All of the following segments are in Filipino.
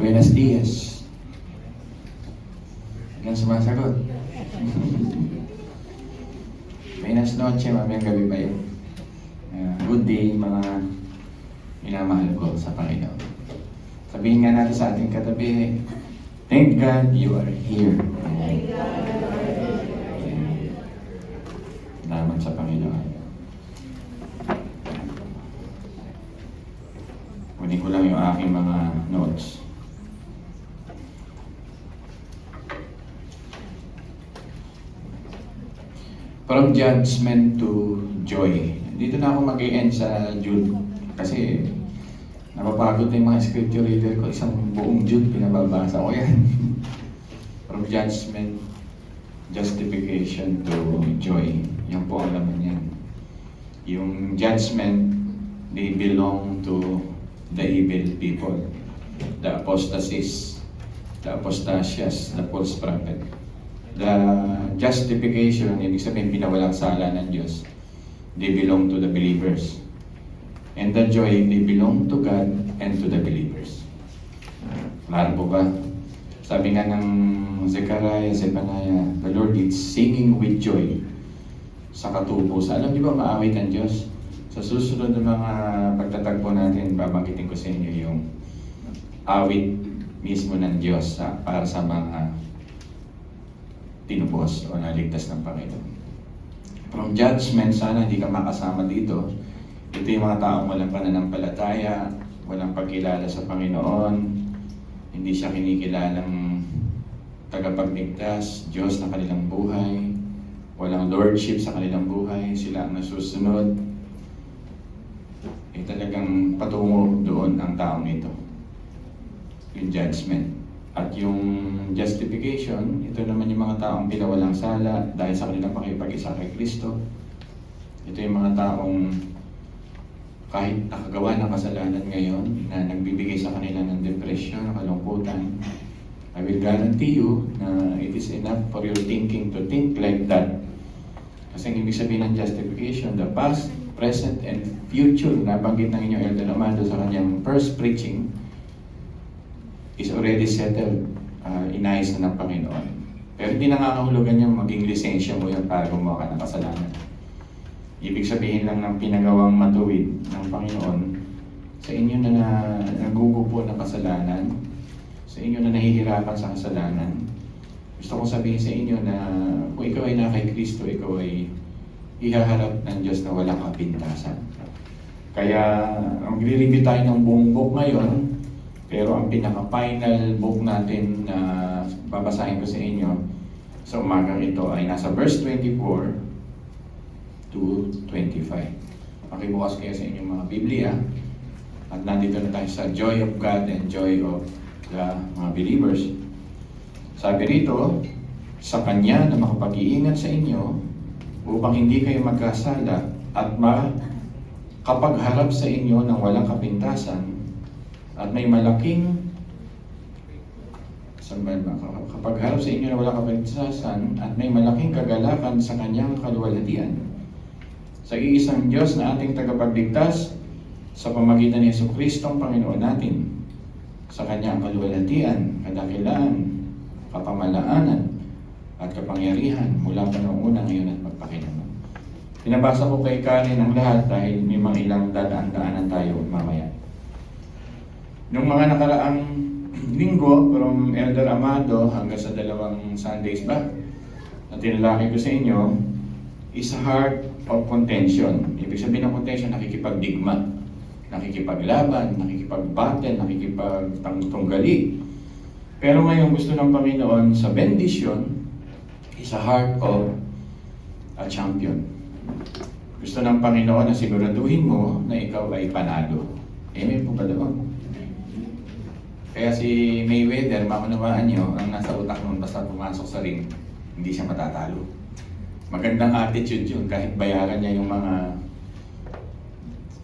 Buenos dias. Hanggang sumasagot. Buenas noche, mamayang gabi pa yun. Good day, mga minamahal ko sa Panginoon. Sabihin nga natin sa ating katabi, thank God you are here. Salamat sa Panginoon. Kunin ko lang yung aking mga notes. From judgment to joy. Dito na ako mag-i-end sa Jude. Kasi napapagod na yung mga scripture reader ko. Isang buong Jude pinababasa ko yan. From judgment, justification to joy. Yan po ang laman yan. Yung judgment, they belong to the evil people. The apostasies, the apostasias, the false prophet. The justification, ibig sabihin pinawalang sala ng Diyos, they belong to the believers. And the joy, they belong to God and to the believers. Klaro po ba? Sabi nga ng Zechariah, Zephaniah, the Lord is singing with joy sa katubusan. Alam niyo ba, maawit ang Diyos? Sa susunod ng mga pagtatagpo natin, babanggitin ko sa inyo yung awit mismo ng Diyos para sa mga tinubos o naligtas ng Panginoon. From judgment, sana hindi ka makasama dito. Ito yung mga taong walang pananampalataya, walang pagkilala sa Panginoon, hindi siya kinikilalang tagapagligtas, Diyos na kanilang buhay, walang lordship sa kanilang buhay, sila ang nasusunod. Talagang patungo doon ang taong ito. Yung judgment. At yung justification, ito naman yung mga taong pinawalang sala dahil sa kanilang pakipag-isa kay Kristo. Ito yung mga taong kahit nakagawa ng kasalanan ngayon na nagbibigay sa kanila ng depression, kalungkutan, I will guarantee you na it is enough for your thinking to think like that. Kasi ang ibig sabihin ng justification, the past, present, and future, nabanggit ng inyong Elder Amado sa kanyang first preaching, is already settled, inayos na ng Panginoon. Pero hindi nangangahulugan yung maging lisensya mo yun para gumawa ka ng kasalanan. Ibig sabihin lang ng pinagawang matuwid ng Panginoon sa inyo na nagugupo ng kasalanan, sa inyo na nahihirapan sa kasalanan. Gusto kong sabihin sa inyo na kung ikaw ay na kay Kristo, ikaw ay ihaharap ng Diyos na walang kapintasan. Kaya magre-review tayo ng buong book ngayon. Pero ang pinaka-final book natin na babasahin ko sa inyo sa umagang ito ay nasa verse 24 to 25. Pakibukas kayo sa inyong mga Biblia at nandito na tayo sa joy of God and joy of the mga believers. Sabi rito, sa Kanya na makapag-iingat sa inyo upang hindi kayo magkasala at makapagharap sa inyo ng walang kapintasan at may malaking kapag harap sa inyo na walang kapintasan at may malaking kagalakan sa kanyang kaluwalhatian. Sa iisang Diyos na ating tagapagligtas sa pamagitan ni Jesucristo ang Panginoon natin. Sa kanyang kaluwalhatian, kadakilaan, kapamalaanan at kapangyarihan mula pa noong una, ngayon at magpakinabang. Pinabasa ko kay Karen ang lahat dahil may mga ilang dadaan-daanan tayo mamaya. Nung mga nakaraang linggo, from Elder Amado hanggang sa 2 Sundays back, na tinalaki ko sa inyo, is a heart of contention. Ibig sabihin ng contention, nakikipagdigma, nakikipaglaban, nakikipagbattle, nakikipagtunggali. Pero ngayon gusto ng Panginoon sa bendition, is a heart of a champion. Gusto ng Panginoon na siguraduhin mo na ikaw ay panalo. Amen po ba doon? Kaya si Mayweather, maunawaan nyo, ang nasa utak nun basta pumasok sa ring, hindi siya matatalo. Magandang attitude yun, kahit bayaran niya yung mga,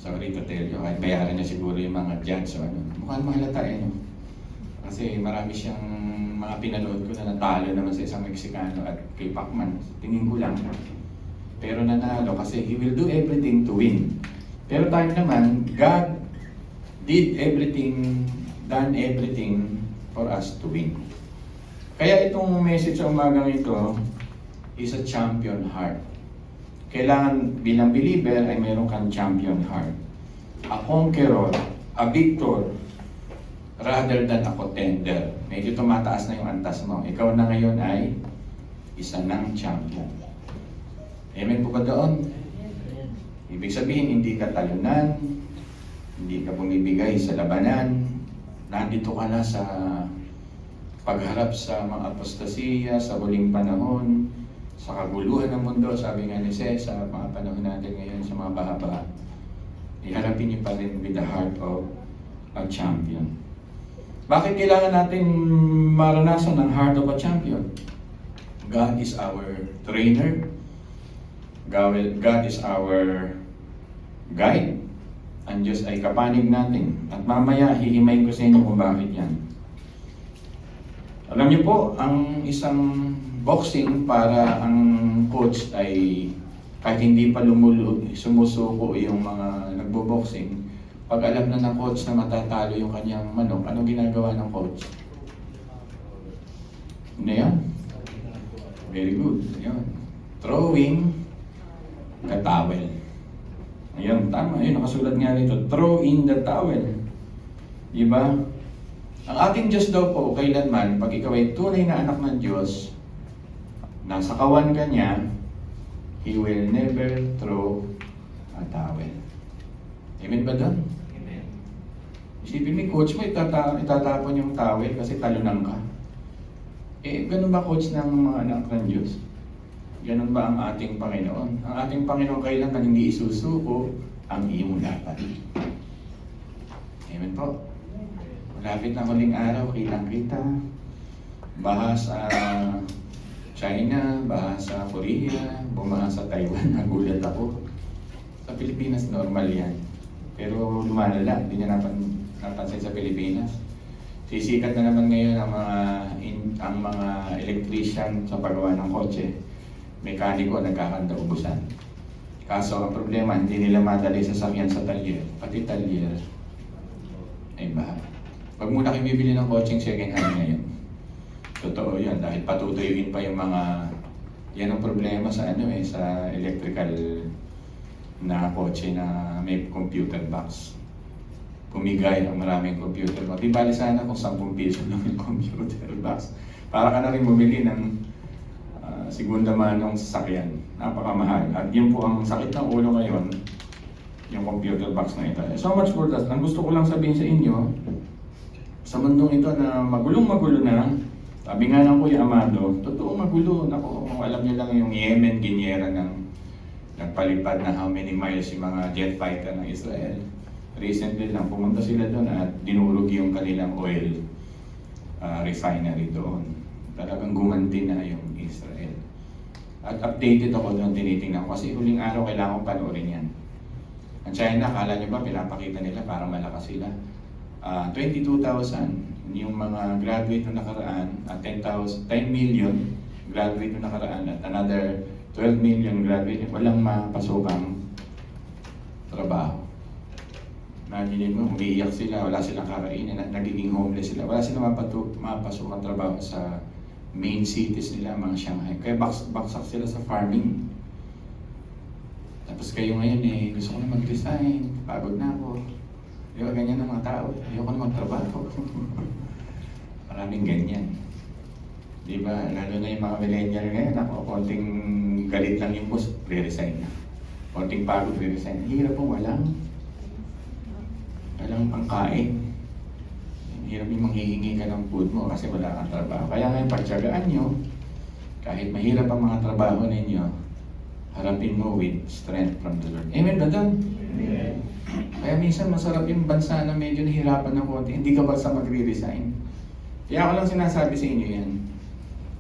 sorry to tell you, kahit bayaran niya siguro yung mga judge o ano. Mukhang mahalata eh, no? Kasi marami siyang mga pinanood ko na natalo naman sa isang Meksikano at kay Pacman. Tingin ko lang. Pero nanalo kasi he will do everything to win. Pero tayo naman, God done everything for us to win. Kaya itong message sa umagang ito is a champion heart. Kailangan bilang believer ay mayroon kang champion heart. A conqueror, a victor, rather than a contender. Medyo tumataas na yung antas mo. Ikaw na ngayon ay isa ng champion. Amen po ba doon? Ibig sabihin, hindi ka talunan, hindi ka bumibigay sa labanan, nandito ka na sa pagharap sa mga apostasiya, sa huling panahon, sa kaguluhan ng mundo, sabi nga ni Ces, sa mga panahon natin ngayon, sa mga baha-baha, iharapin niyo pa rin with the heart of a champion. Bakit kailangan natin maranasan ang heart of a champion? God is our trainer. God is our guide. Ang Diyos ay kapanig natin. At mamaya, hihimayin ko sa inyo kung bakit yan. Alam niyo po, ang isang boxing para ang coach ay kahit hindi pa sumusuko yung mga nagbo-boxing, pag alam na ng coach na matatalo yung kanyang manok, anong ginagawa ng coach? Ano yan? Very good. Ayan. Throwing the towel. Ayan, tama. Ayun, nakasulat nga rito. Throw in the towel. Diba? Ang ating Diyos daw po, kailanman, pag ikaw ay tunay na anak ng Diyos, nasa kawan ka niya, He will never throw a towel. Amen ba doon? Amen. Isipin mo, coach mo, itatapon yung towel kasi talunan ka. Ganun ba coach ng mga anak ng Diyos? Ganun ba ang ating Panginoon? Ang ating Panginoon kailangan hindi isusuko ang iyong lapat. Amen po. Malapit na huling araw, kitang kita. Baha sa China, baha sa Korea, bumaha sa Taiwan, nagulat ako. Sa Pilipinas, normal yan. Pero lumalala, hindi niya napansin sa Pilipinas. Sisikat na naman ngayon ang mga electrician sa paggawa ng kotse. Mekaniko nagkakanda-ubusan. Kaso ang problema, hindi nila madali sasakyan sa talyer. Pati talyer ay baha. Huwag muna kayo bibili ng coaching second hand ngayon. Totoo yan, dahil patutuyuin pa yung mga... Yan ang problema sa sa electrical na kotse na may computer box. Pumigay ang maraming computer box. Di bali sana kung 10 piso lang yung computer box. Para ka na rin bumili ng segunda manong sasakyan. Napakamahal. At yun po ang sakit ng ulo ngayon, yung computer box na ito. So much for that. Ang gusto ko lang sabihin sa inyo, sa mundong ito na magulong-magulo na, sabi nga ng Kuya Amado, totoo magulo. Naku, alam niyo lang yung Yemen, ginyera ng nagpalipad na how many miles yung mga jet fighter ng Israel. Recently lang, pumunta sila doon at dinurog yung kanilang oil refinery doon. Talagang gumanti na yung Israel. At updated ako doon, tinitingnan ko. Kasi huling araw kailangan kong panoorin yan. Ang China, akala nyo ba, pinapakita nila para malakas sila? 22,000 yung mga graduate na nakaraan, 10 million graduate na nakaraan, at another 12 million graduate, walang mapasokang trabaho. Narinig mo, umiiyak sila, wala silang kakainin, nagiging homeless sila, wala silang mapasokang trabaho sa main cities nila, mga Shanghai. Kaya baksak sila sa farming. Tapos kayo ngayon gusto ko na mag-resign, pagod na ako. Di ba ganyan ng mga tao? Ayoko na magtrabaho. Maraming ganyan. Di ba? Lalo na yung mga millennial ngayon, ako, konting galit lang yung boss, re-resign na. Konting pagod, re-resign. Hirap po, walang pangkain. Hirap yung manghihingi ka ng food mo kasi wala kang trabaho. Kaya ngayon, pagtsagaan nyo, kahit mahirap ang mga trabaho ninyo, harapin mo with strength from the Lord. Amen ba doon? Amen. Kaya minsan masarap yung bansa na medyo nahirapan ng konti, hindi ka basta magre-resign. Kaya ako lang sinasabi sa inyo yan.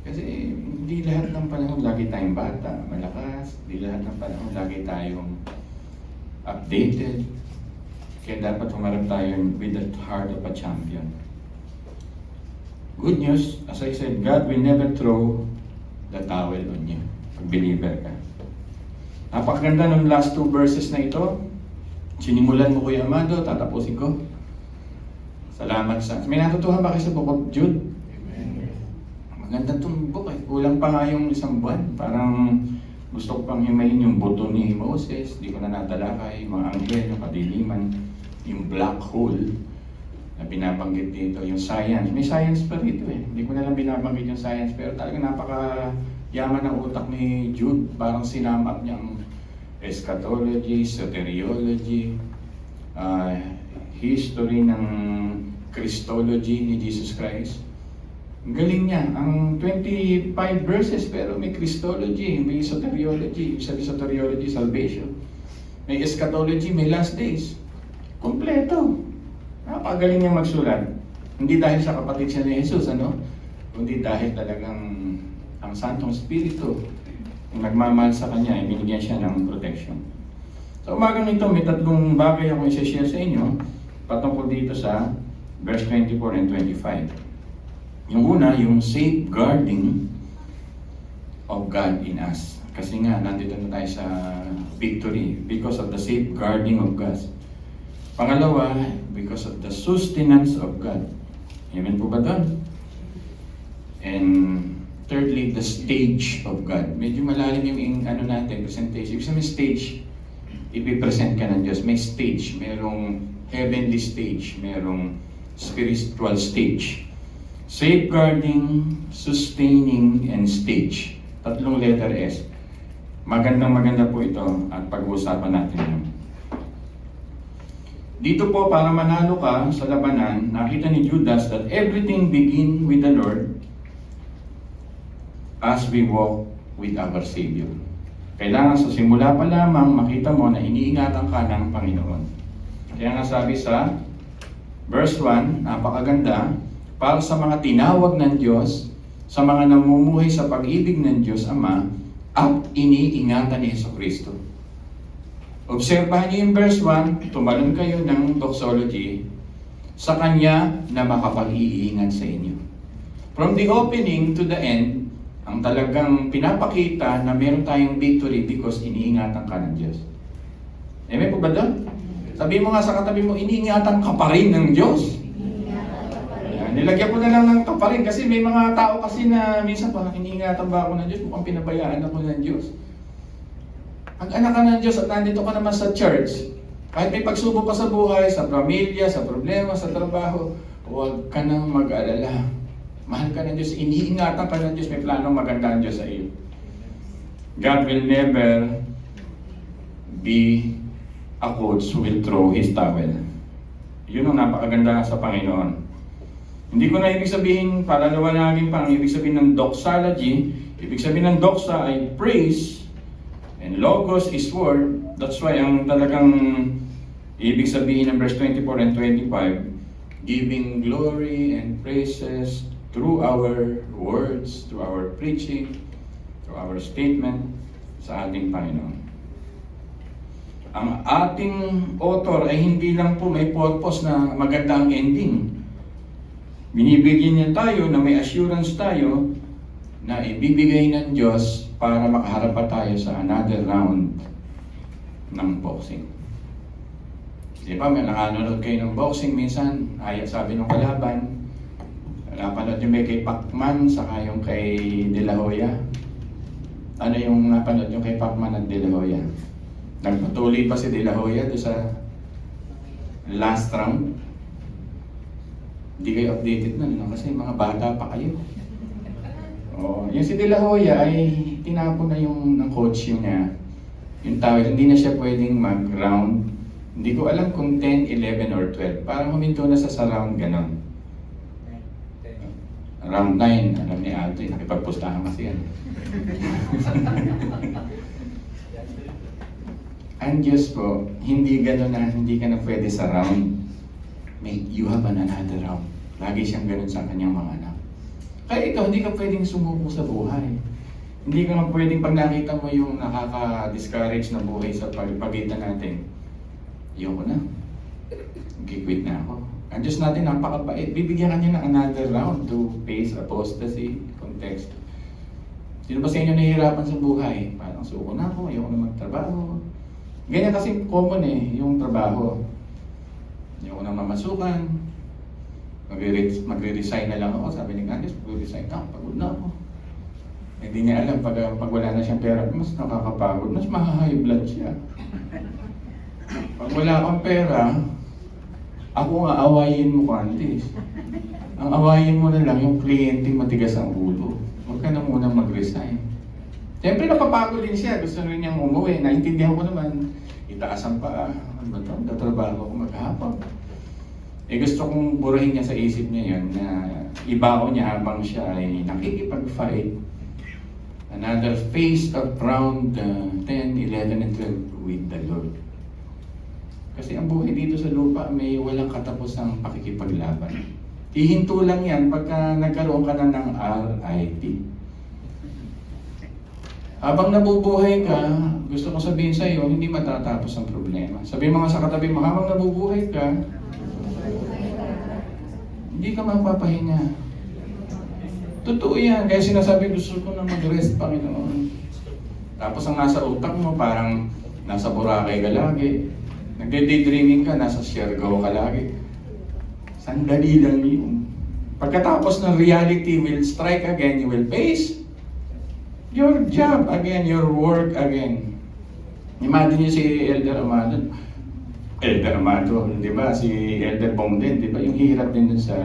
Kasi hindi lahat ng panahon lagi tayong bata, malakas. Hindi lahat ng panahon lagi tayong updated. Kaya dapat humarap tayo with the heart of a champion. Good news, as I said, God will never throw the towel on you. Pag believer ka. Napakaganda ng last 2 verses na ito. Sinimulan mo, Kuya Amado, tatapusin ko. Salamat sa... May natutuhan ba kayo sa Book of Jude? Maganda itong book eh. Kulang pa nga yung isang buwan. Parang gusto ko pang himayin yung buto ni Moses. Di ko na natalakay. Yung mga anghel, yung kadiliman, yung black hole na binabanggit dito. Yung science. May science pa rito eh. Hindi ko na lang binabanggit yung science. Pero talagang napaka-yaman ng utak ni Jude. Parang sinam up niya ang eschatology, soteriology, history ng Christology ni Jesus Christ. Ang galing niya. Ang 25 verses pero may Christology, may soteriology. Sabi soteriology, salvation. May eschatology, may last days. Kompleto. Napakagaling niya magsulat. Hindi dahil sa kapatid siya ni Jesus, ano? Kundi dahil talagang ang Santong Espiritu yung nagmamahal sa kanya, ay binigyan siya ng protection. Sa umagang ito, may tatlong bagay ako i-share sa inyo patungkol dito sa verse 24 and 25. Yung una, yung safeguarding of God in us. Kasi nga, nandito na tayo sa victory because of the safeguarding of God. Pangalawa, because of the sustenance of God. Amen po ba doon? And thirdly, the stage of God. Medyo malalim yung natin, presentation. Ibig sabihin stage, ipipresent ka ng Diyos. May stage, merong heavenly stage, merong spiritual stage. Safeguarding, sustaining, and stage. Tatlong letter S. Maganda po ito at pag-uusapan natin yun. Dito po, para manalo ka sa labanan, nakita ni Judas that everything begin with the Lord as we walk with our Savior. Kailangan sa simula pa lamang makita mo na iniingatan ka ng Panginoon. Kaya nga sabi sa verse 1, napakaganda, para sa mga tinawag ng Diyos, sa mga namumuhay sa pag-ibig ng Diyos Ama, at iniingatan ni Jesucristo. Obserbahan niyo yung verse 1, tumalon kayo ng doxology, sa Kanya na makapag-iingat sa inyo. From the opening to the end, ang talagang pinapakita na meron tayong victory because iniingatan ka ng Diyos. Amen po ba doon? Sabihin mo nga sa katabi mo, iniingatan ka pa rin ng Diyos. Ayan, nilagyan ko na lang ng ka pa rin kasi may mga tao kasi na minsan parang iniingatan ba ako ng Diyos? Mukhang pinabayaan ako ng Diyos. Pag anak ka ng Diyos at nandito ka naman sa church, kahit may pagsubok ka sa buhay, sa pamilya, sa problema, sa trabaho, huwag ka nang mag-alala. Mahal ka ng Diyos, iniingatan ka ng Diyos, may planong maganda ang Diyos sa iyo. God will never be a coach who will throw his towel. Yun ang napakaganda sa Panginoon. Hindi ko na ibig sabihin, para liwanagin pa, ang ibig sabihin ng doxology, ibig sabihin ng doxa ay praise, and logos is word. That's why ang talagang ibig sabihin ng verse 24 and 25, giving glory and praises through our words, through our preaching, through our statement sa ating Panginoon. Ang ating author ay hindi lang po may purpose na maganda ang ending. Binibigyan niya tayo na may assurance tayo na ibibigay ng Diyos para makaharap pa tayo sa another round ng boxing. Di ba, may nakanonood kayo ng boxing minsan, ayat sabi ng kalaban, napanood yung may kay Pacman, saka yung kay De La Hoya. Ano yung napanood yung kay Pacman at De La Hoya? Nagpatuloy pa si De La Hoya doon sa last round. Hindi kayo updated nun, no? Kasi mga bata pa kayo. Oh, yung si De La Hoya ay tinapon na yung ng coach yun niya. Yung tawag, hindi na siya pwedeng mag-round. Hindi ko alam kung 10, 11, or 12. Parang huminto na sa round ganon. Round 9, alam ni Alto, nakipagpustahan kasi yan. Ang Diyos po, hindi gano'n na, hindi ka na pwede sa round. You have another round. Lagi siyang gano'n sa kanyang mga anak. Kaya ikaw, hindi ka pwedeng sumuko sa buhay. Hindi ka nga pwedeng pag nakita mo yung nakaka-discourage na buhay sa pagitan natin. Ayoko na. Mag-quit na ako. Ang Diyos natin napakabait. Bibigyan ka niya ng another round to face apostasy, context. Sino ba sa inyo nahihirapan sa buhay? Parang suko na ako, ayoko na magtrabaho. Ganyan kasi common yung trabaho. Ayoko na mamasukan. magre-resign na lang ako. Sabi ni Candice, magre-resign na ako, pagod na ako. Hindi niya alam, pag wala na siyang pera, mas nakakapagod, mas maha-high blood siya. Pag wala kang pera, ako nga awayin mo, Candice. Ang awayin mo na lang yung kliyente matigas ang ulo. Huwag ka na muna mag-resign. Siyempre napapagod din siya, gusto rin niyang umuwi. Naintindihan ko naman, itaas ang paa. Ano ba ito? Tatrabaho ko maghapon. Gusto kong burahin niya sa isip niya yun na ibaon niya habang siya ay nakikipag-fight. Another phase of round 10, 11, and 12 with the Lord. Kasi ang buhay dito sa lupa may walang katapusang pakikipaglaban. Hihinto lang yan pagka nagkaroon ka na ng RIT. Habang nabubuhay ka, gusto ko sabihin sa iyo, hindi matatapos ang problema. Sabihin mo nga sa katabi mo, habang nabubuhay ka, hindi ka mapapahinga. Totoo yan. Kaya sinasabi, gusto ko na mag-rest, Panginoon. Tapos ang nasa utak mo, parang nasa Boracay ka lagi. Nagde-daydreaming ka, nasa Siargao ka lagi. Sandali lang yun. Pagkatapos ng reality will strike again, you will face your job again, your work again. Imagine niyo si Elder Amado. Elder Amado, di ba? Si Elder Bong din, di ba? Yung hirap din dun sa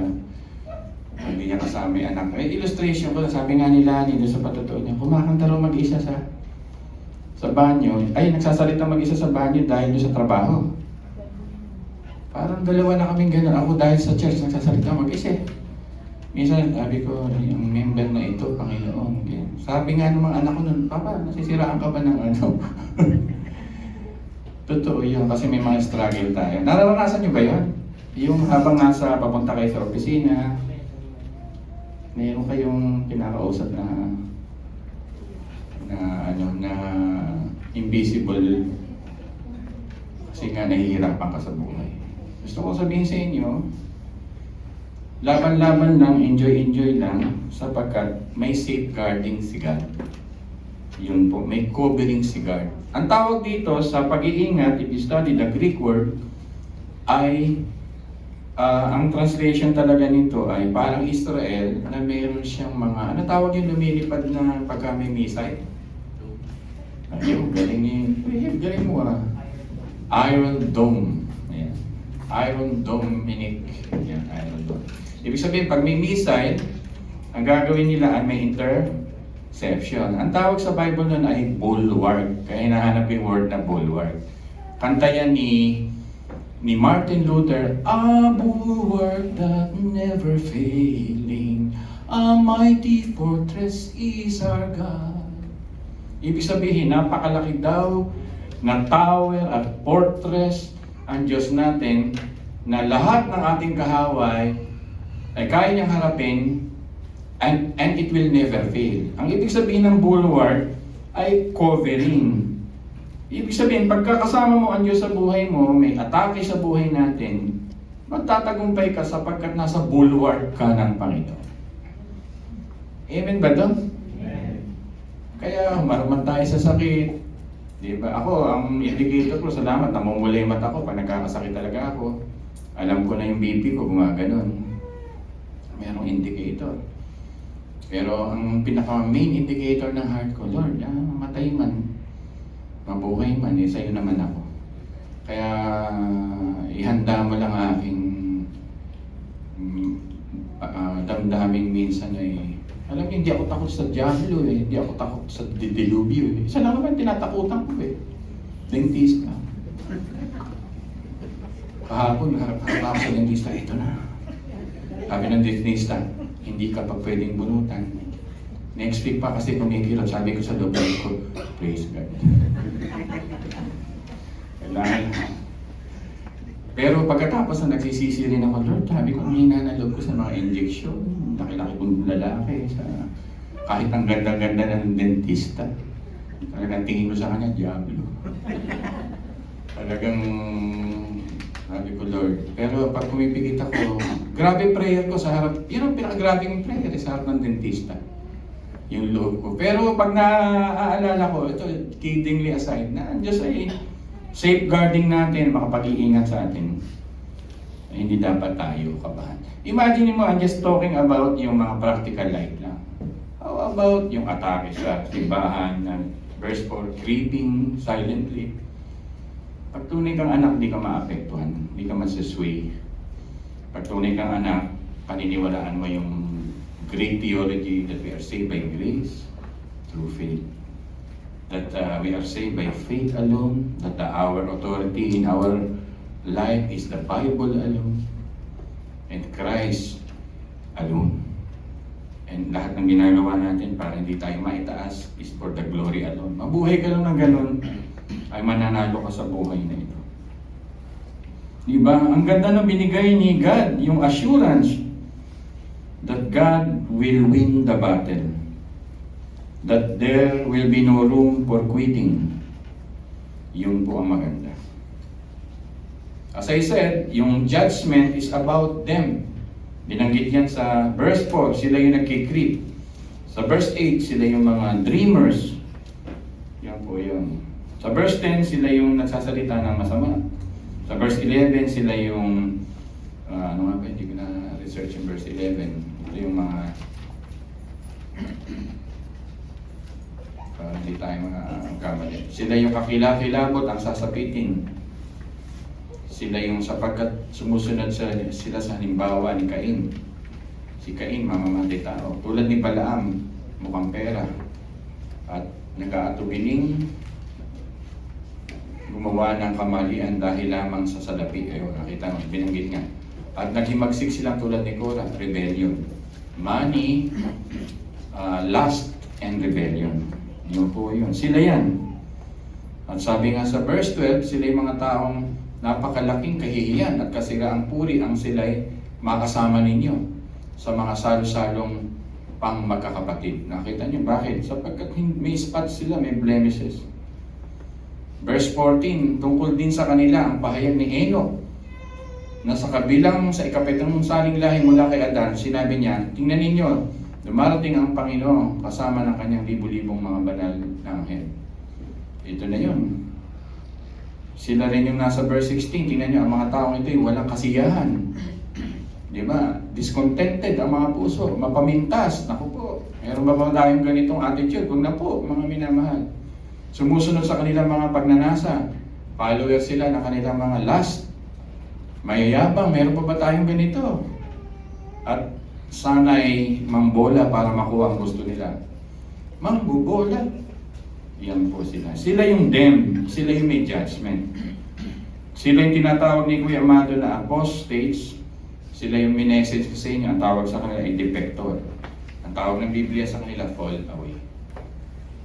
hindi niya kasama yung anak. Illustration ko, sabi nga nila dun sa patotoo niya, kumakanta raw mag-isa sa banyo. Ay, nagsasalita mag-isa sa banyo dahil doon sa trabaho. Parang dalawa na kaming gano'n. Ako dahil sa church, nagsasalita mag-isa. Minsan, sabi ko, yung member na ito, Panginoon. Sabi nga ng mga anak ko nun, Papa, nasisiraan ka ba ng ano? Totoo yun, kasi may mga struggle tayo. Nararanasan niyo ba yun? Yung habang papunta kayo sa opisina, mayroon kayong kinakausap na invisible kasi nga nahihirapan ka sa buhay. Gusto ko sabihin sa inyo, laban-laban lang, enjoy-enjoy lang sapagkat may safeguarding si God. Yun po, may covering si God. Ang tawag dito sa pag-iingat, if you study the Greek word, ay ang translation talaga nito ay parang Israel na mayroon siyang mga, ano tawag yung lumilipad na pagka may missile? Ayun, galing mo Iron Dome. Ayan. Iron Dominic. Ayan, Iron Dome. Ibig sabihin, pag may missile, ang gagawin nila ay may interception. Ang tawag sa Bible nun ay bulwark. Kaya hinahanap yung word na bulwark. Kanta yan ni Martin Luther, a bulwark that never failing, a mighty fortress is our God. Ibig sabihin, napakalaki daw na tower at fortress ang Diyos natin na lahat ng ating kahaway ay kaya niyang harapin and it will never fail. Ang ibig sabihin ng bulwark ay covering. Ibig sabihin, pagkakasama mo ang Diyos sa buhay mo, may atake sa buhay natin, magtatagumpay ka sapagkat nasa bulwark ka ng Panginoon. Amen ba doon? Kaya humarman tayo sa sakit. Di ba? Ako, ang indicator ko, salamat, namumula yung mata ko pag nagkakasakit talaga ako. Alam ko na yung BP ko, gumaganon. Merong indicator. Pero ang pinaka-main indicator ng heart ko, Lord, matay man, mabuhay man, sa'yo naman ako. Kaya ihanda mo lang aking damdaming minsan ay, alam niyo, hindi ako takot sa diablo hindi ako takot sa dilubyo Isa lang naman tinatakutan ko dentista. Kahapon, harap-harap ako sa dentista, ito na. Sabi ng dentista, hindi ka pa pwedeng bunutan. Next week pa kasi kumikilap, sabi ko sa loob ko, praise God. Kailangan. Pero pagkatapos na nagsisisi rin ako, Lord, sabi ko, hina na loob ko sa mga injection. Laki-laki kong lalaki. Kahit ang ganda-ganda ng dentista. Talagang tingin ko sa kanya, diablo. Talagang, sabi ko, Lord. Pero pag pumipikit ako, grabe prayer ko sa harap. Yun ang pinaka-grabing prayer sa harap ng dentista. Yung loob ko. Pero pag naaalala ko, ito, kiddingly aside, na ang Diyos ay safeguarding natin, makapag-iingat sa atin. Hindi dapat tayo kabahan. Imagine mo, I'm just talking about yung mga practical life lang. How about yung atake sa simbahan na verse 4, creeping silently? Pag tunay kang anak, di ka maapektuhan, di ka masasway. Pag tunay kang anak, paniniwalaan mo yung great theology that we are saved by grace through faith. That we are saved by faith alone, that our authority in our life is the Bible alone, and Christ alone. And lahat ng ginagawa natin para hindi tayo maitaas is for the glory alone. Mabuhay ka lang ng ganun, ay mananalo ka sa buhay na ito. Diba? Ang ganda na binigay ni God, yung assurance that God will win the battle. That there will be no room for quitting. Yun po ang maganda. As I said, yung judgment is about them. Binanggit yan sa verse 4, sila yung nagkikreep. Sa verse 8, sila yung mga dreamers. Yan po yun. Sa verse 10, sila yung nagsasalita ng masama. Sa verse 11, sila yung, ano nga ba, hindi ko na research yung verse 11. Ito yung mga, hindi tayo mga kamali. Sila yung kakilakilabot ang sasapitin. Sila yung sapagkat sumusunod sila sa halimbawa ni Cain. Si Cain, mamamatay tao. Tulad ni Balaam, mukhang pera. At nag-aatubiling gumawa ng kamalian dahil lamang sa salapi. Ayun, nakita mo, binanggit nga. At naghimagsik silang tulad ni Korah, rebellion. Money, lust, and rebellion. Yun po yun. Sila yan. At sabi nga sa verse 12, sila yung mga taong napakalaking kahihiyan at kasiraang puri ang sila'y makasama ninyo sa mga salo-salong pang magkakapatid. Nakita niyo bakit? Sapagkat may spots sila, may blemishes. Verse 14, tungkol din sa kanila ang pahayag ni Enoch na sa kabilang sa ikapitong saling lahi mula kay Adan, sinabi niya, tingnan ninyo, dumarating ang Panginoon kasama ng kanyang libu-libong mga banal na anghel. Ito na yun. Sila rin yung nasa verse 16, tingnan nyo, ang mga taong ito ay walang kasiyahan. Di ba? Discontented ang mga puso, mapamintas. Naku po, meron ba tayong ganitong attitude? Huwag na po, mga minamahal. Sumusunod sa kanilang mga pagnanasa. Follower sila ng kanilang mga lust. Mayayabang, meron pa ba tayong ganito? At sana'y mambola para makuha ang gusto nila. Mambobola. Yan po sila. Sila yung them. Sila yung may judgment. Sila yung tinatawag ni Kuya Amado na apostates. Sila yung minessage ko sa inyo. Ang tawag sa kanila ay defector. Ang tawag ng Biblia sa kanila, fall away.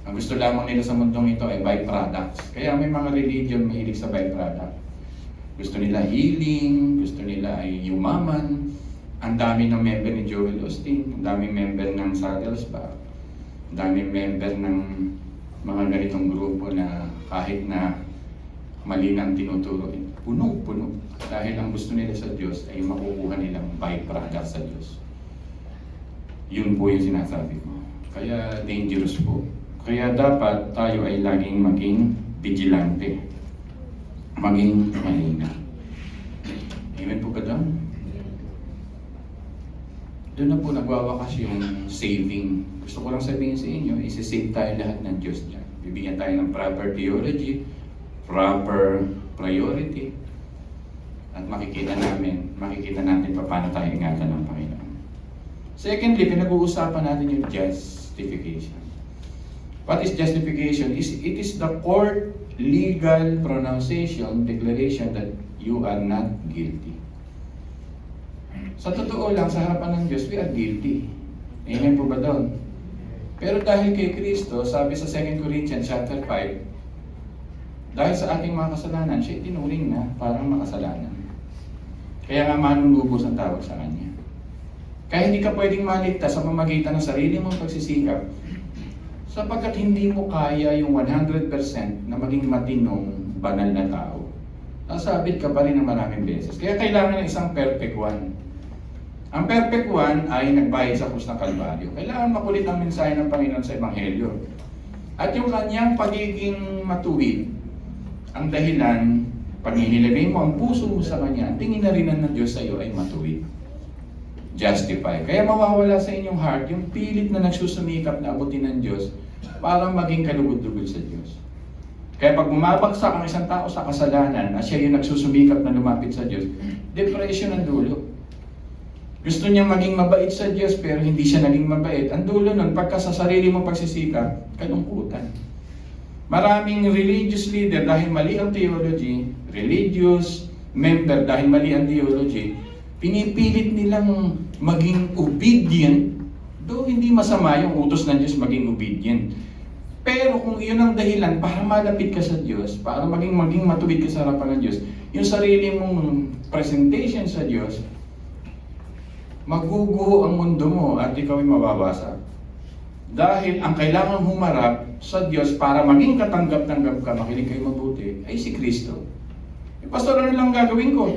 Ang gusto lamang nila sa mundong ito ay byproducts. Kaya may mga religion mahilig sa byproduct. Gusto nila healing, gusto nila ay yumaman. Ang dami ng member ni Joel Osteen, ang daming member ng Saddlesback, ang daming member ng mga ganitong grupo na kahit na mali na ang tinuturo, puno. Dahil ang gusto nila sa Diyos ay makukuha nilang byproduct sa Diyos. Yun po yung sinasabi ko. Kaya dangerous po. Kaya dapat tayo ay laging maging vigilante. Maging mahina. Amen po ba doon? Doon na po nagwawakas yung saving. Gusto ko lang sabihin sa inyo, isi-save tayo lahat ng Diyos dyan. Bibigyan tayo ng proper theology, proper priority, at makikita natin paano tayo ingatan ng Panginoon. Secondly, pinag-uusapan natin yung justification. What is justification? It is the court legal pronunciation, declaration that you are not guilty. Sa totoo lang, sa harapan ng Diyos, we are guilty. Amen po ba doon? Pero dahil kay Kristo, sabi sa 2 Corinthians chapter 5, dahil sa ating mga kasalanan, siya tinuring na parang makasalanan. Kaya nga manunubos ang tawag sa Kanya. Kaya hindi ka pwedeng maligtas sa pamamagitan ng sarili mong pagsisikap, sapagkat hindi mo kaya yung 100% na maging matinong banal na tao. Nasabit ka pa rin ng maraming beses. Kaya kailangan ng isang perfect one. Ang perfect one ay nagbayad sa krus ng Kalbaryo. Kailangan makulit ang mensahe ng Panginoon sa Ebanghelyo. At yung kanyang pagiging matuwid, ang dahilan Pag inilagay mo ang puso mo sa Kanya, tingin na rin ng Diyos sa iyo ay matuwid. Justify. Kaya mawawala sa inyong heart yung pilit na nagsusumikap na abutin ng Diyos para maging kalugod-lugod sa Diyos. Kaya pag bumabagsak ang isang tao sa kasalanan at siya yung nagsusumikap na lumapit sa Diyos, depression ang dulo. Gusto niya maging mabait sa Diyos pero hindi siya naging mabait. Ang dulo nun, pagka sa sarili mo pagsisikap, kalungkutan. Maraming religious leader dahil mali ang theology, religious member dahil mali ang theology, pinipilit nilang maging obedient, though hindi masama yung utos ng Diyos maging obedient. Pero kung iyon ang dahilan para malapit ka sa Diyos, para maging matuwid ka sa harapan ng Diyos, yung sarili mong presentation sa Diyos, maguguho ang mundo mo at ikaw ay mababasa. Dahil ang kailangan humarap sa Diyos para maging katanggap-tanggap ka, makinig kayo mabuti, ay si Kristo. Pastor, ano lang gagawin ko?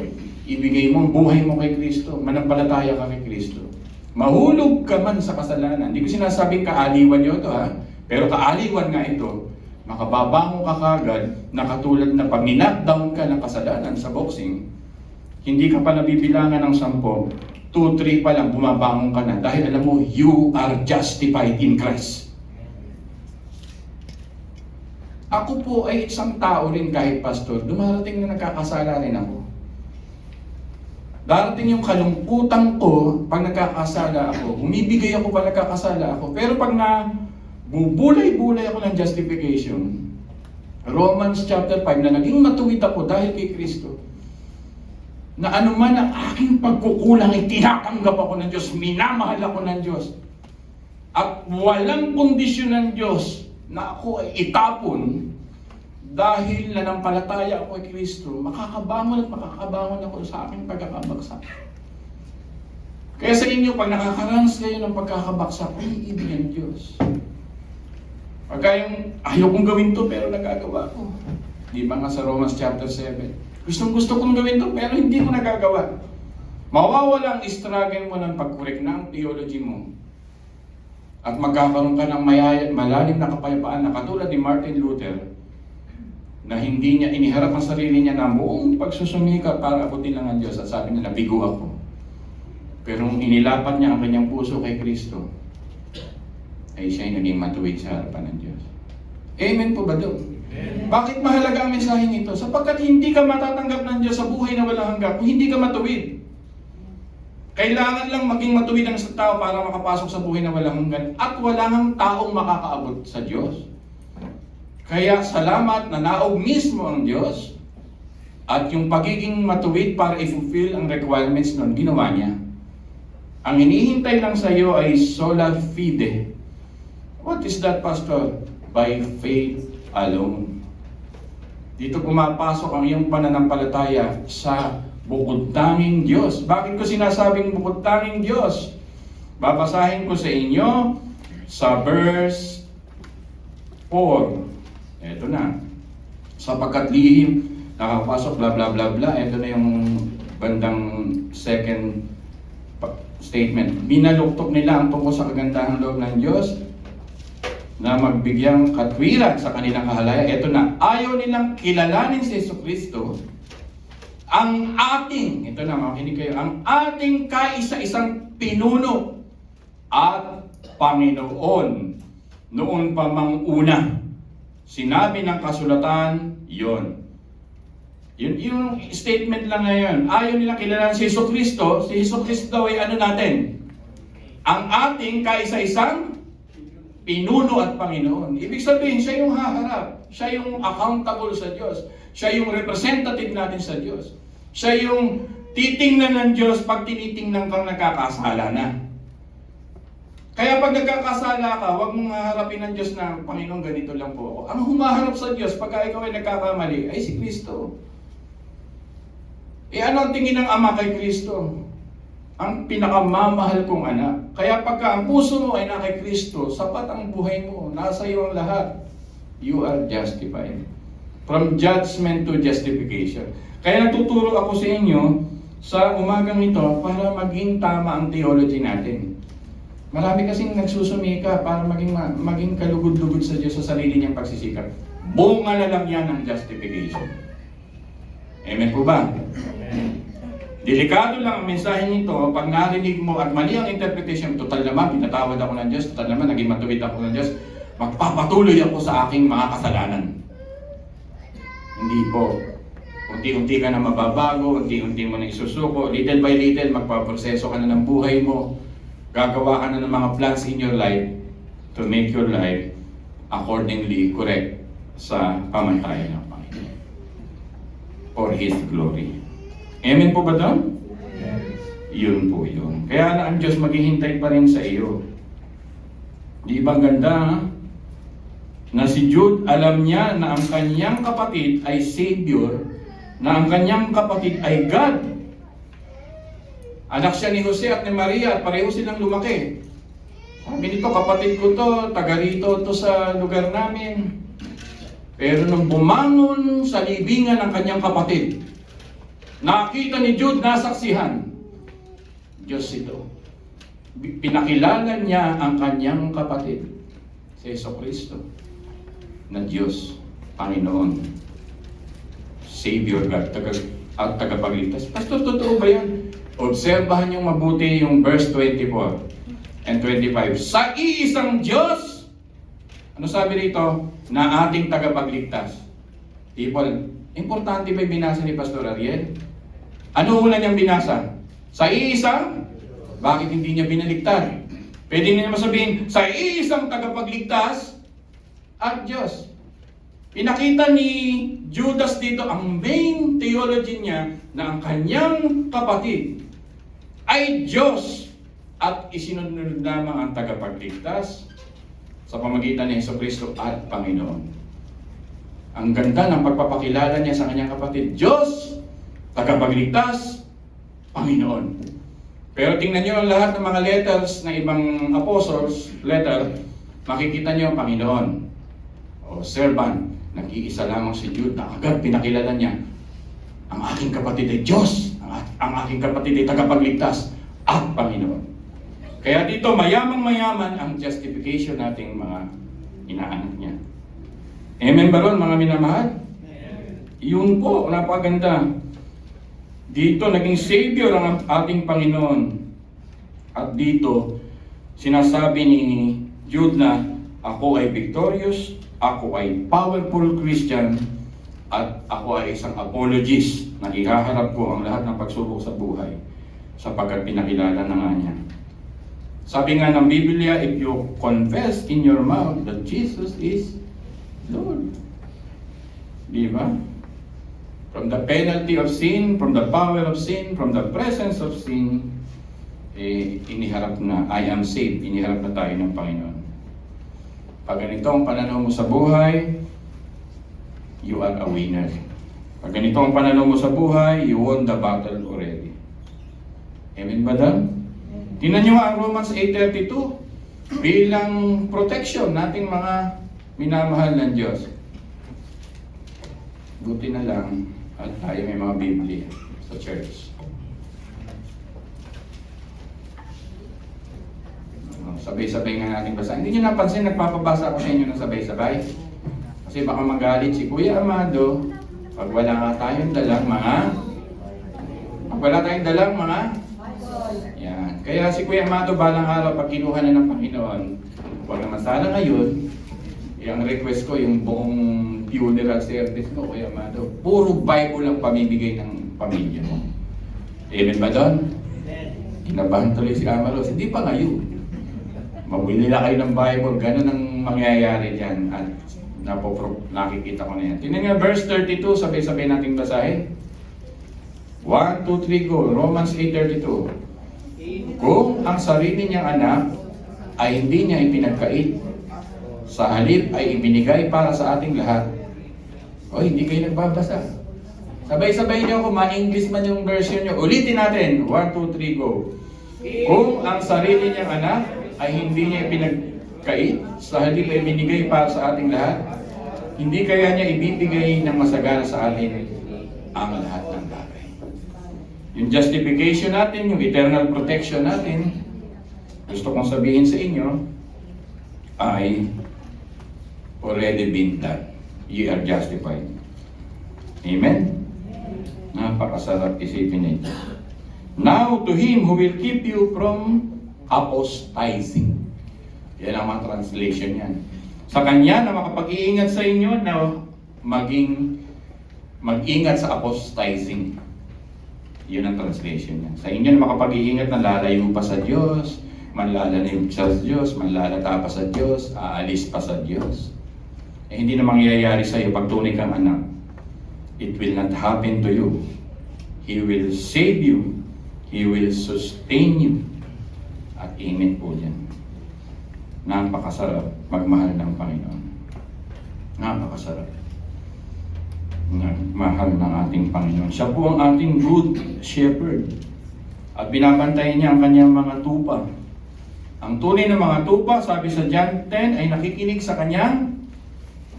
Ibigay mo ang buhay mo kay Kristo, manampalataya ka kay Kristo. Mahulog ka man sa kasalanan. Hindi ko sinasabing kaaliwan nyo ito, ha? Pero kaaliwan nga ito, makababango ka kagad na katulad na pag knockdown ka ng kasalanan sa boxing, hindi ka pa nabibilangan ng 10, 2, 3 pa lang, bumabangon ka na. Dahil alam mo, you are justified in Christ. Ako po ay isang tao rin kahit pastor. Dumarating na nagkakasala rin ako. Darating yung kalungkutan ko pag nagkakasala ako. Bumibigay ako pag nagkakasala ako. Pero pag bubulay-bulay ako ng justification, Romans chapter 5, na naging matuwid ako dahil kay Kristo, na anuman ang aking pagkukulang ay tinatanggap ako ng Diyos, minamahal ako ng Diyos. At walang kondisyon ng Diyos na ako ay itapon dahil nanampalataya ako kay Kristo, makakabangon ako sa aking pagkakabagsak. Kaya sa inyo, pag nakakaranas kayo ng pagkakabagsak, ay ibig ang Diyos. Pagka yung ayaw kong gawin to pero nagagawa ko. Di ba nga sa Romans chapter 7? Gusto kong gawin to pero hindi ko nagagawa. Mawawala ang struggle mo ng pag-correct ng theology mo. At magkakaroon ka ng malalim na kapayapaan na katulad ni Martin Luther, na hindi niya iniharap ang sarili niya na buong pagsusumika para abutin lang ang Diyos at sabi niya, nabigo ako. Pero nung inilapan niya ang kanyang puso kay Kristo, ay siya'y naging matuwid sa harapan ng Diyos. Amen po ba doon? Bakit mahalaga ang mensaheng ito? Sapagkat hindi ka matatanggap ng Diyos sa buhay na walang hanggan kung hindi ka matuwid. Kailangan lang maging matuwid ang isang tao para makapasok sa buhay na walang hanggan at walang taong makakaabot sa Diyos. Kaya salamat na naog mismo ang Diyos at yung pagiging matuwid para i-fulfill ang requirements nun, ginawa niya. Ang hinihintay lang sa iyo ay sola fide. What is that, Pastor? By faith alone. Dito pumapasok ang iyong pananampalataya sa bukod tanging Diyos. Bakit ko sinasabing bukod tanging Diyos? Babasahin ko sa inyo sa verse 4. Ito na. Sapagkat lihim, nakapasok, bla bla bla bla. Ito na yung bandang second statement. Binaluktok nila ang tungkol sa kagandahan loob ng Diyos na magbigyang katwiran sa kanilang kahalaya. Ito na. Ayaw nilang kilalanin si Jesucristo, ang ating, ito na, makinig kayo, ang ating kaisa-isang pinuno at Panginoon noon pa mang una. Sinabi ng kasulatan, yon. Yung statement lang na yun. Ayaw nilang kilalanin si Jesucristo. Si Jesucristo ay ano natin? Ang ating kaisa-isang pinuno at Panginoon. Ibig sabihin, siya yung haharap. Siya yung accountable sa Diyos. Siya yung representative natin sa Diyos. Siya yung titingnan ng Diyos pag tinitingnan kang nagkakasala na. Kaya pag nagkakasala ka, huwag mong haharapin ng Diyos na, Panginoon, ganito lang po ako. Ang humaharap sa Diyos pagka ikaw ay nagkakamali, ay si Kristo. Ano ang tingin ng Ama kay Kristo? Ang pinakamamahal kong anak. Kaya pagka ang puso mo ay na kay Kristo, sapat ang buhay mo, nasa iyo ang lahat. You are justified. From judgment to justification. Kaya natuturo ako sa inyo sa umagang ito para maging tama ang theology natin. Marami kasing nagsusumika para maging kalugod-lugod sa Diyos sa sarili niyang pagsisikap. Bunga na lang yan ng justification. Amen po ba? Delikado lang ang mensahe nito pag narinig mo at mali ang interpretation, total naman, pinatawad ako ng Diyos, total naman, naging matuwid ako ng Diyos, magpapatuloy ako sa aking mga kasalanan. Hindi po. Unti-unti ka na mababago, unti-unti mo na isusuko, little by little, magpaproseso ka na ng buhay mo, gagawa ka na ng mga plans in your life to make your life accordingly correct sa pamantayan ng Panginoon. For His glory. Amen po ba doon? Yun po yun. Kaya na ang Diyos maghihintay pa rin sa iyo. Di ba ganda, ha? Na si Jude, alam niya na ang kanyang kapatid ay Savior, na ang kanyang kapatid ay God. Anak siya ni Jose at ni Maria at pareho silang lumaki. Sabi nito, kapatid ko to, taga rito to sa lugar namin. Pero nung bumangon sa libingan ng kanyang kapatid, nakita ni Jude, nasaksihan, Diyos ito. Pinakilala niya ang kanyang kapatid, si Jesucristo, na Diyos, Panginoon, Savior God, at tagapagligtas. Pastor, totoo ba yan? Obserbahan niyo mabuti yung verse 24 and 25. Sa iisang Diyos, ano sabi rito? Na ating tagapagligtas. People, importante ba yung binasa ni Pastor Ariel? Ano una niyang binasa? Sa iisang? Bakit hindi niya binaligtad? Pwede niya naman sabihin, sa iisang tagapagligtas at Diyos. Pinakita ni Judas dito ang main theology niya na ang kanyang kapatid ay Diyos at isinunod lamang ang tagapagligtas sa pamagitan ni Jesucristo at Panginoon. Ang ganda ng pagpapakilala niya sa kanyang kapatid, Diyos, tagapagligtas, Panginoon. Pero tingnan niyo ang lahat ng mga letters ng ibang apostles, letter, makikita niyo ang Panginoon. O servant, nag-iisa lamang si Jude na agad pinakilala niya, ang aking kapatid ay Diyos, ang aking kapatid ay tagapagligtas at Panginoon. Kaya dito, mayamang-mayaman ang justification nating mga inaanak niya. Amen ba ron, mga minamahal? Yun po, napakaganda. Dito, naging Savior ang ating Panginoon. At dito, sinasabi ni Jude na, ako ay victorious, ako ay powerful Christian, at ako ay isang apologist na ihaharap ko ang lahat ng pagsubok sa buhay sapagkat pinakilala na nga niya. Sabi nga ng Biblia, if you confess in your mouth that Jesus is Lord. Di ba? From the penalty of sin, from the power of sin, from the presence of sin, iniharap na, I am saved, iniharap na tayo ng Panginoon. Pag ganito ang pananaw mo sa buhay, you are a winner. Pag ganito ang pananaw mo sa buhay, you won the battle already. Amen ba dan? Tingnan nyo ang Romans 8:32 bilang protection nating mga minamahal ng Diyos. Buti na lang at tayo may mga Biblia sa church. Sabay-sabay nga natin basa. Hindi nyo napansin, nagpapabasa ako sa inyo ng sabay-sabay. Kasi baka magalit si Kuya Amado pag wala tayong dalang mga yan. Kaya si Kuya Amado balang araw pag kinuha na ng Panginoon, huwag naman sana ngayon, yung request ko, yung buong funeral service ko, Kuya Amado, puro Bible ang pamibigay ng pamilya mo. Amen ba doon? Kinabahan tuloy si Amaros, hindi pa ngayon. Mabili nila kayo ng Bible, ganun ang mangyayari dyan. At nakikita ko na yan. Tingnan nga verse 32, sabay-sabay nating basahin. 1, 2, 3, go. Romans 8:32. Kung ang sarili niyang anak ay hindi niya ipinagkait, sa halip ay ibinigay para sa ating lahat. O, hindi kayo nagbabasa. Sabay-sabay niyo, kung ma-English man yung version niyo. Ulitin natin. 1, 2, 3, go. Kung ang sarili niyang anak ay hindi niya ipinagkait, sa halip ay binigay para sa ating lahat, hindi kaya niya ibibigay ng masagana sa atin ang lahat ng bagay. Yung justification natin, yung eternal protection natin, gusto kong sabihin sa inyo, ay already been done. You are justified. Amen? Napakasarap isipin ito. Now to him who will keep you from apostasing. Yan ang mga translation yan. Sa kanya na makapag-iingat sa inyo na mag-ingat sa apostasing. Yun ang translation niya. Sa inyo na makapag-iingat na lalayo pa sa Diyos, manlalayo sa Diyos, manlalata pa sa Diyos, aalis pa sa Diyos. Eh, hindi na mangyayari sa iyo pag tunay kang anak. It will not happen to you. He will save you. He will sustain you. At amen po dyan. Napakasarap magmahal ng Panginoon. Napakasarap. Mahal ng ating Panginoon. Siya po ang ating good shepherd. At binabantayan niya ang kanyang mga tupa. Ang tunay na mga tupa, sabi sa John 10, ay nakikinig sa kanyang.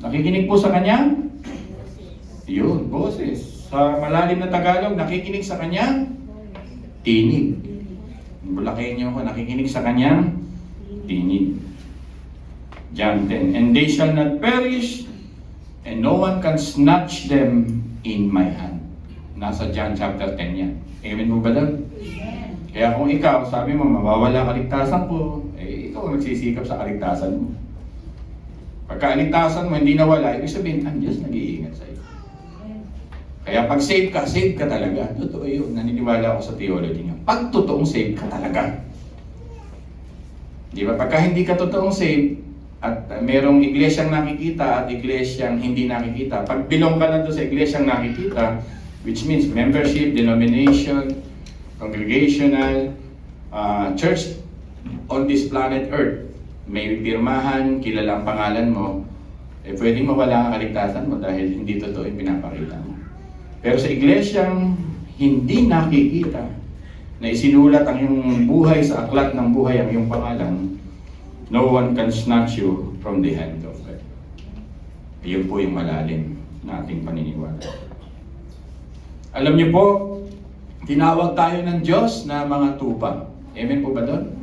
Nakikinig po sa kanyang? Yun, boses. Sa malalim na Tagalog, nakikinig sa kanyang? Tinig. Bulakayin niyo ako, nakikinig sa kanyang? Tinig. John 10, and they shall not perish, and no one can snatch them in my hand. Nasa John chapter 10 yan. Amen mo ba doon? Kaya kung ikaw, sabi mo, mawawala kaligtasan ko, eh ikaw nagsisikap sa kaligtasan mo. Pagka kaligtasan mo, hindi nawala, ibig sabihin, ang Diyos nag-iingat sa iyo. Kaya pag save ka talaga. Totoo yun, naniniwala ako sa theology niya. Pag totoong save ka talaga. Di ba? Pagka hindi ka totoong save, at merong iglesyang nakikita at iglesyang hindi nakikita. Pag belong ka na doon sa iglesyang nakikita, which means membership, denomination, congregational, church on this planet Earth, may pirmahan, kilala ang pangalan mo, eh pwedeng mawala ang kaligtasan mo dahil hindi totoo yung pinapakita mo. Pero sa iglesyang hindi nakikita, na isinulat ang iyong buhay sa aklat ng buhay ang iyong pangalan, no one can snatch you from the hand of God. Iyon po yung malalim na ating paniniwala. Alam niyo po, tinawag tayo ng Diyos na mga tupa. Amen po ba doon?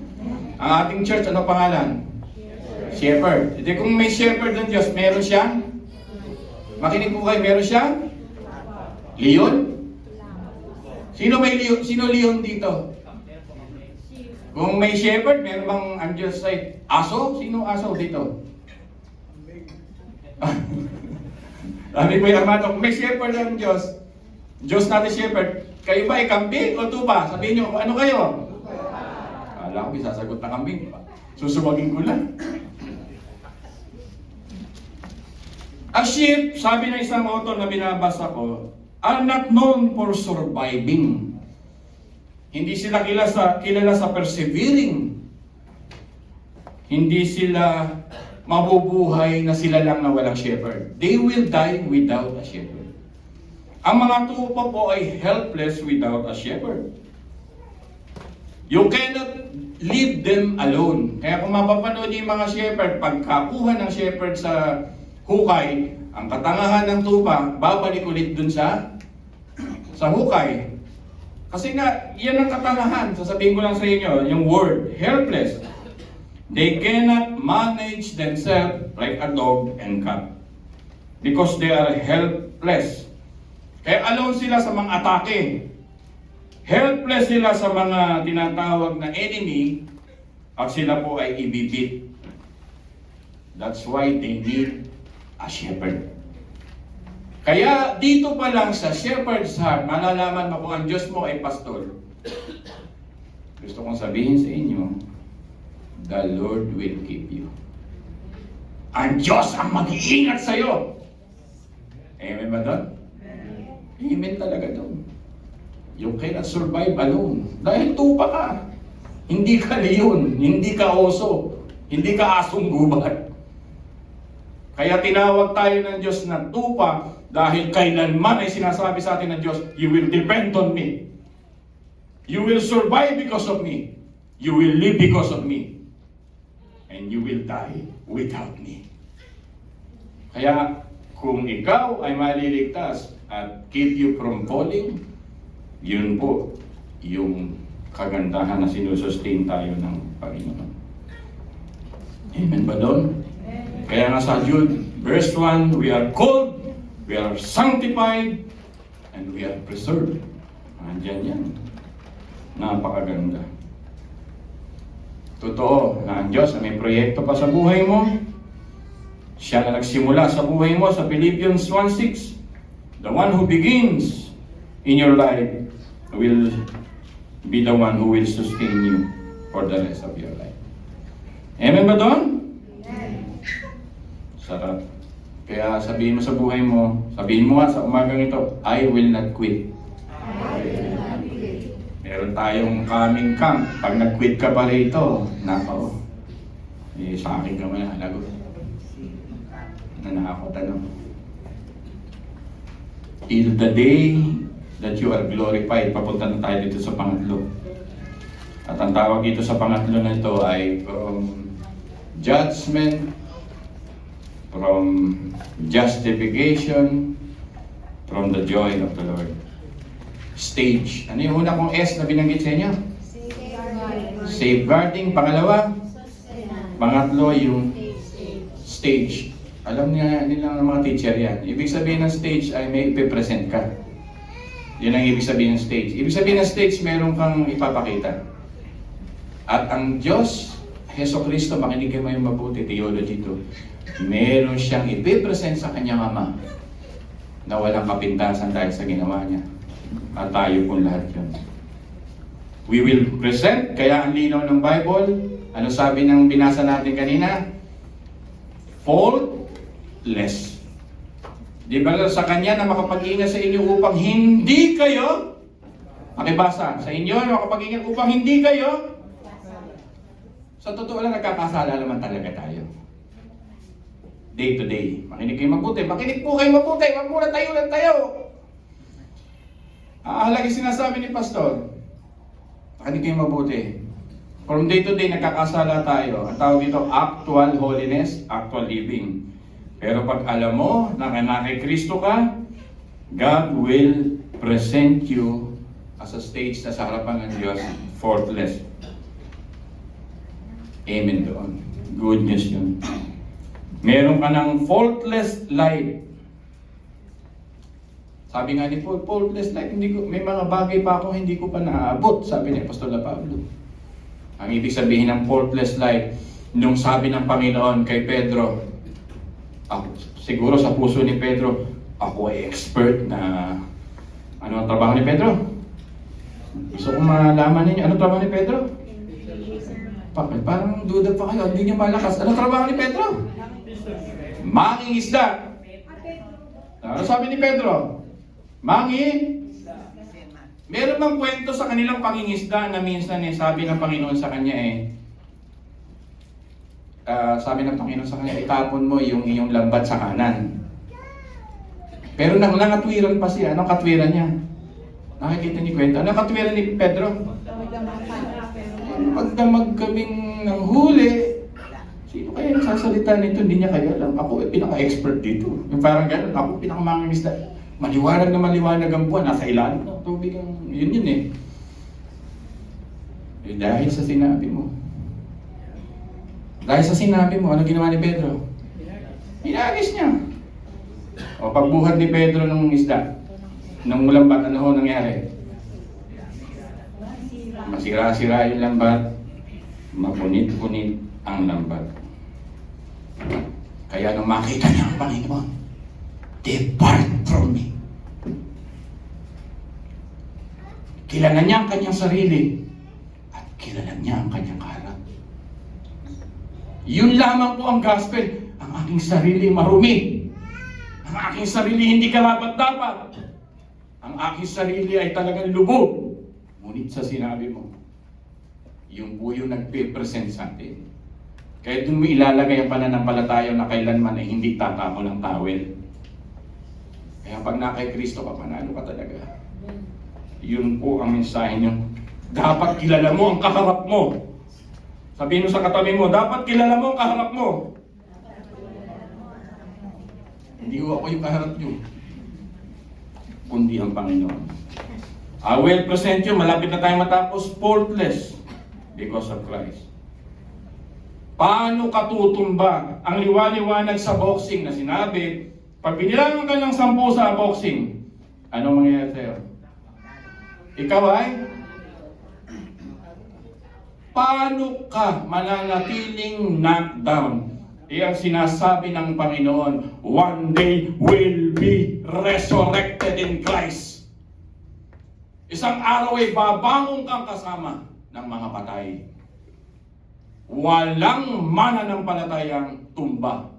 Ang ating church, ano pangalan? Shepherd. Hindi kung may shepherd ng Diyos, meron siyang? Makinig po kayo, meron siyang? Leon? Sino may leon? Sino leon dito? Kung may shepherd, meron bang ang Diyos ay aso? Sino aso dito? Sabi ko yung Armando, kung may shepherd ng Diyos, Diyos natin shepherd, kayo ba ay kambing o tupa? Sabihin nyo, ano kayo? Alam ko, sasagot na kambing. Susumagin ko lang. A sheep, sabi ng isang author na binabasa ko, are not known for surviving. Hindi sila kilala sa persevering. Hindi sila mabubuhay na sila lang na walang shepherd. They will die without a shepherd. Ang mga tupa po ay helpless without a shepherd. You cannot leave them alone. Kaya kung mapapanood yung mga shepherd, pagkakuha ng shepherd sa hukay, ang katangahan ng tupa, babalik ulit dun sa hukay. Kasi nga, yan ang katangahan. Sasabihin ko lang sa inyo, yung word, helpless. They cannot manage themselves like a dog and cat. Because they are helpless. Kaya alone sila sa mga atake. Helpless sila sa mga tinatawag na enemy at sila po ay ibibit. That's why they need a shepherd. Kaya dito pa lang sa shepherd's heart, malalaman mo kung ang Diyos mo ay pastor. Gusto kong sabihin sa inyo, the Lord will keep you. Ang Diyos ang mag-iingat sa iyo. Amen ba doon? Amen talaga doon. You cannot survive alone. Dahil tupa ka. Hindi ka leon, hindi ka oso, hindi ka asong gubat. Kaya tinawag tayo ng Diyos na tupa dahil kailanman ay sinasabi sa atin ng Diyos, you will depend on me. You will survive because of me. You will live because of me. And you will die without me. Kaya kung ikaw ay maliligtas at keep you from falling, yun po yung kagandahan na sinusustain tayo ng Panginoon. Amen ba doon? Kaya nga sa Jude, verse 1, we are called, we are sanctified, And we are preserved. Andyan yan. Napakaganda. Totoo na ang Diyos may proyekto pa sa buhay mo. Siya na nagsimula sa buhay mo sa Philippians 1:6. The one who begins in your life will be the one who will sustain you for the rest of your life. Amen ba doon? Sarap. Kaya sabihin mo sa buhay mo, sabihin mo nga sa umagang ito, I will not quit. Meron tayong coming camp. Pag nag-quit ka pa rito, nako, sa akin ka malalagot. Nanakot till the day that you are glorified. Papunta na tayo dito sa pangatlo. At ang tawag dito sa pangatlo na ito ay from judgment, from justification, from the joy of the Lord. Stage. Ano yung una kong S na binanggit sa inyo? Safeguarding. Pangalawa? Pangatlo yung stage. Alam nila ng mga teacher yan. Ibig sabihin ng stage ay may ipipresent ka. Yun ang ibig sabihin ng stage. Ibig sabihin ng stage, meron kang ipapakita. At ang Diyos, Heso Kristo, makinig kayo yung mabuti, theology to. Meron siyang ipipresent sa kanyang Ama na walang kapintasan dahil sa ginawa niya. At tayo po lahat yun. We will present, kaya ang linaw ng Bible, ano sabi ng binasa natin kanina? Faultless. Di ba sa Kanya na makapag-ingat sa inyo upang hindi kayo, makibasa, sa inyo na makapag-ingat upang hindi kayo, sa totoo lang nagkakasala naman talaga tayo. Day to day. Makinig kayo mabuti. Makinig po kayo mabuti. Wag muna tayo lang tayo. Halagi sinasabi ni Pastor. Makinig kayo mabuti. From day to day, nagkakasala tayo. Ang tawag dito, actual holiness, actual living. Pero pag alam mo na kay Kristo ka, God will present you as a stage na sa harapan ng Diyos, faultless. Amen doon. Good news yun. Meron ka ng faultless life. Sabi nga ni Paul, faultless life, may mga bagay pa ako hindi ko pa naaabot, sabi ni Apostol Pablo. Ang ibig sabihin ng faultless life, nung sabi ng Panginoon kay Pedro, siguro sa puso ni Pedro, ako ay expert na, ano ang trabaho ni Pedro? Gusto kong malaman ninyo, ano trabaho ni Pedro? Parang duda pa kayo, hindi niya malakas. Ano trabaho ni Pedro? Mangingisda. Ano sabi ni Pedro? Meron bang kwento sa kanilang pangingisda na minsan sabi ng Panginoon sa kanya sabi ng Panginoon sa kanya, itapon mo yung iyong lambat sa kanan. Pero nangatwiran pa siya. Anong katwiran niya? Nakikita niyo kwento. Anong katwiran ni Pedro? Magdamag kaming ng huli. Sino kaya nagsasalita nito? Hindi niya kaya alam. Ako pinaka-expert dito. Yung parang gano'n, ako pinaka-mangingisda. Maliwanag na maliwanag ang buwan. Nasa ilalim ng tubig. Yun dahil sa sinabi mo. Dahil sa sinabi mo, ano ginawa ni Pedro? Pinagis niya. O pagbuhat ni Pedro ng isda, ng lambat, ano ho nangyari? Masira-sira yung lambat, mapunit-punit ang lambat. Kaya nung makita niya ang Panginoon, depart from me. Kilala niya ang kanyang sarili at kilala niya ang kanyang kaharap. Yun lamang po ang gospel. Ang aking sarili marumi. Ang aking sarili hindi karapat-dapat. Ang aking sarili ay talagang lubog. Ngunit sa sinabi mo, yung po yung nagpe-present sa atin. Kaya doon mo ilalagay ang pananampalataya na kailanman ay hindi tatako ng tawel. Kaya pag na kay Kristo ka, panalo ka talaga. Yun po ang mensahe niyo. Dapat kilala mo ang kaharap mo. Sabihin mo sa katabi mo, dapat kilala mo ang kaharap mo. Hindi ko ako yung kaharap niyo, kundi ang Panginoon. I will present you, malapit na tayo matapos, faultless because of Christ. Paano katutumba ang liwaliwanag sa boxing na sinabi, pag binilangan ka ng 10 sa boxing, Anong mangyayari sa'yo? Ikaw ay? Paano ka mananatiling knockdown? Iyang sinasabi ng Panginoon, one day will be resurrected in Christ. Isang araw ay babangon kang kasama ng mga patay. Walang mananampalatayang tumba.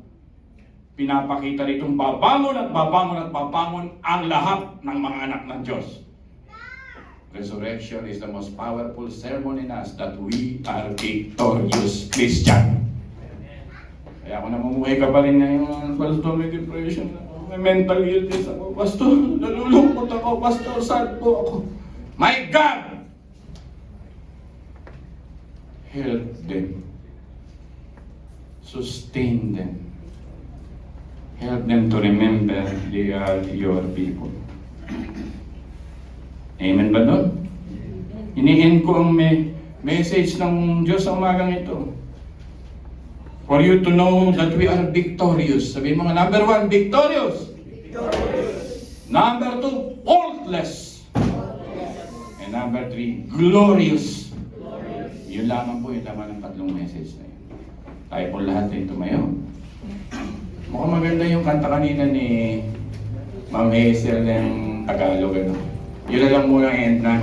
Pinapakita ritong babangon at babangon at babangon ang lahat ng mga anak ng Diyos. Resurrection is the most powerful sermon in us that we are victorious Christian. Kaya ako namumuhay ka pa rin ngayon, Pastor, may depression ako, may mental illness ako, Pastor, nalulungkot ako, Pastor, sad po ako. My God! Help them. Sustain them. Help them to remember they are your people. Amen ba doon? Inihin ko ang message ng Diyos sa umagang ito. For you to know that we are victorious. Sabihin mo nga, number 1, victorious. Victorious. Number 2, faultless. And number 3, glorious. Yun lamang po yung laman ng tatlong message na yun. Tayo po lahat ay tumayo. Mukhang maganda yung kanta kanina ni Ma'am Hazel ng Tagalog. Yun na lang muna ang end natin.